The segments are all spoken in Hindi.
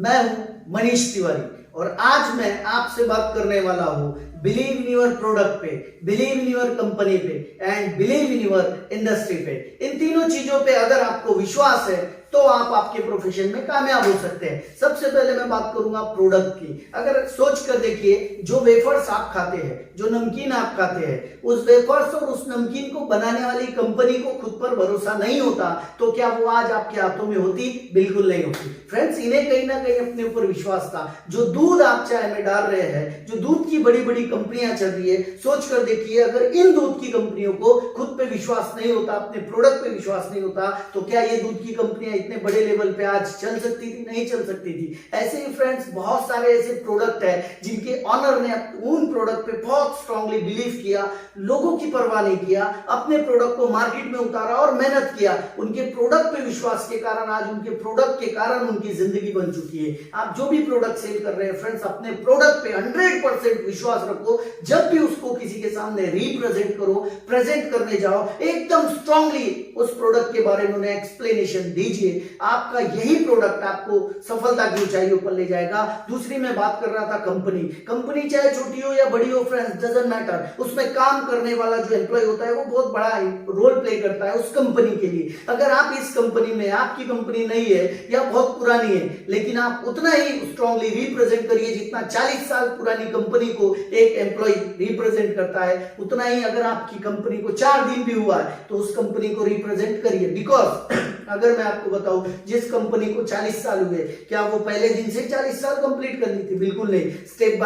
मैं हूं मनीष तिवारी और आज मैं आपसे बात करने वाला हूं बिलीव इन योर प्रोडक्ट पे, बिलीव इन योर कंपनी पे and believe in your industry पे। इन तीनों चीजों पे अगर आपको विश्वास है तो आप आपके प्रोफेशन में कामयाब हो सकते हैं। सबसे पहले मैं बात करूंगा प्रोडक्ट की। अगर सोच कर देखिए, जो वेफर्स आप खाते हैं, जो नमकीन आप खाते हैं, उस वेफर्स और उस नमकीन को बनाने वाली कंपनी को खुद पर भरोसा नहीं होता तो क्या वो आज आपके हाथों में होती? बिल्कुल नहीं होती। फ्रेंड्स, इन्हें कहीं ना कहीं अपने ऊपर विश्वास था। जो दूध आप चाय में डाल रहे हैं, जो दूध की बड़ी बड़ी कंपनियां चल रही है, सोच कर देखिए, अगर इन दूध की कंपनियों को खुद पे विश्वास नहीं होता, अपने प्रोडक्ट पे विश्वास नहीं होता, तो क्या ये दूध की कंपनियां इतने बड़े लेवल पे आज चल सकती थी? नहीं चल सकती थी। ऐसे ही फ्रेंड्स, बहुत सारे ऐसे प्रोडक्ट है जिनके ऑनर ने उन प्रोडक्ट पे बहुत स्ट्रांगली बिलीव किया, लोगों की परवाह नहीं किया, अपने प्रोडक्ट को मार्केट में उतारा और मेहनत किया। उनके प्रोडक्ट पे विश्वास के कारण आज उनके प्रोडक्ट के कारण उनकी जिंदगी बन चुकी है। आप जो भी प्रोडक्ट सेल कर रहे हैं फ्रेंड्स, अपने प्रोडक्ट पे 100% विश्वास रखो। जब भी उसको किसी के सामने रिप्रेजेंट करो, प्रेजेंट करने जाओ, एकदम स्ट्रांगली उस प्रोडक्ट के बारे में उन्हें एक्सप्लेनेशन दीजिए। आपका यही प्रोडक्ट आपको सफलता की ऊंचाइयों पर ले जाएगा। दूसरी मैं बात कर रहा था कंपनी चाहे छोटी हो या बड़ी हो फ्रेंड्स, डजंट मैटर। उसमें काम करने वाला जो एम्प्लॉय होता है वो बहुत बड़ा रोल प्ले करता है उस कंपनी के लिए। अगर आप इस कंपनी में, आपकी कंपनी नहीं है या बहुत पुरानी है, लेकिन आप उतना ही स्ट्रांगली रिप्रेजेंट करिए जितना 40 साल पुरानी कंपनी को एक एम्प्लॉय रिप्रेजेंट करता है, उतना ही अगर आपकी कंपनी को 4 दिन भी हुआ है तो उस कंपनी को रिप्रेजेंट करिए। बिकॉज अगर मैं आपको बताऊं, जिस कंपनी को 40 साल हुए, क्या वो पहले दिन से 40 साल कंप्लीट करनी थी? बिल्कुल नहीं। स्टेप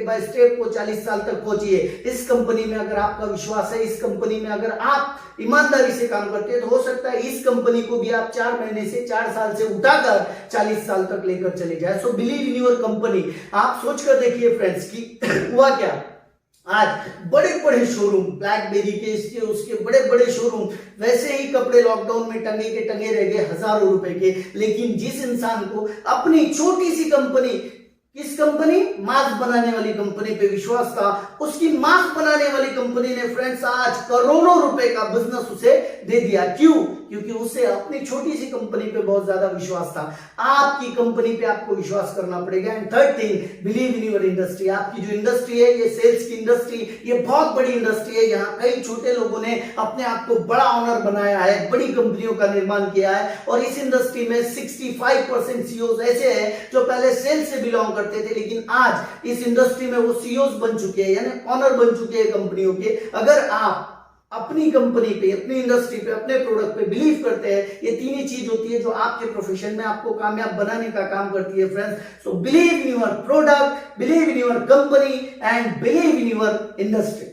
बाय स्टेप वो 40 साल तक पहुंची है। इस कंपनी में अगर आपका विश्वास है, इस कंपनी में अगर आप ईमानदारी से काम करते हैं, तो हो सकता है इस कंपनी को भी आप 4 महीने से, 4 साल से उठाकर 40 साल तक लेकर चले जाए। So believe in your company. आप सोचकर देखिए फ्रेंड्स कि हुआ क्या, आज बड़े बड़े शोरूम, ब्लैकबेरी के, इसके उसके बड़े बड़े शोरूम, वैसे ही कपड़े लॉकडाउन में टंगे के टंगे रह गए हजारों रुपए के। लेकिन जिस इंसान को अपनी छोटी सी कंपनी, किस कंपनी, मास्क बनाने वाली कंपनी पे विश्वास था, उसकी मास्क बनाने वाली कंपनी ने फ्रेंड्स आज करोड़ों रुपए का बिजनेस उसे दे दिया। क्यों? क्योंकि उसे अपनी छोटी सी कंपनी पे बहुत ज्यादा विश्वास था। आपकी कंपनी पे आपको विश्वास करना पड़ेगा। And third thing, believe in your industry. आपकी जो इंडस्ट्री है, ये सेल्स की इंडस्ट्री, ये बहुत बड़ी इंडस्ट्री है। यहाँ कई छोटे लोगों ने अपने आप को बड़ा ऑनर बनाया है, बड़ी कंपनियों का निर्माण किया है। और इस इंडस्ट्री में 65% सीईओ ऐसे हैं जो पहले सेल्स से बिलोंग करते थे, लेकिन आज इस इंडस्ट्री में वो सीईओ बन चुके हैं, यानी ऑनर बन चुके हैं कंपनियों के। अगर आप अपनी कंपनी पे, अपनी इंडस्ट्री पे, अपने प्रोडक्ट पे बिलीव करते हैं, ये तीन ही चीज होती है जो आपके प्रोफेशन में आपको कामयाब बनाने का काम करती है friends. So believe in your product, believe in your company and believe in your industry.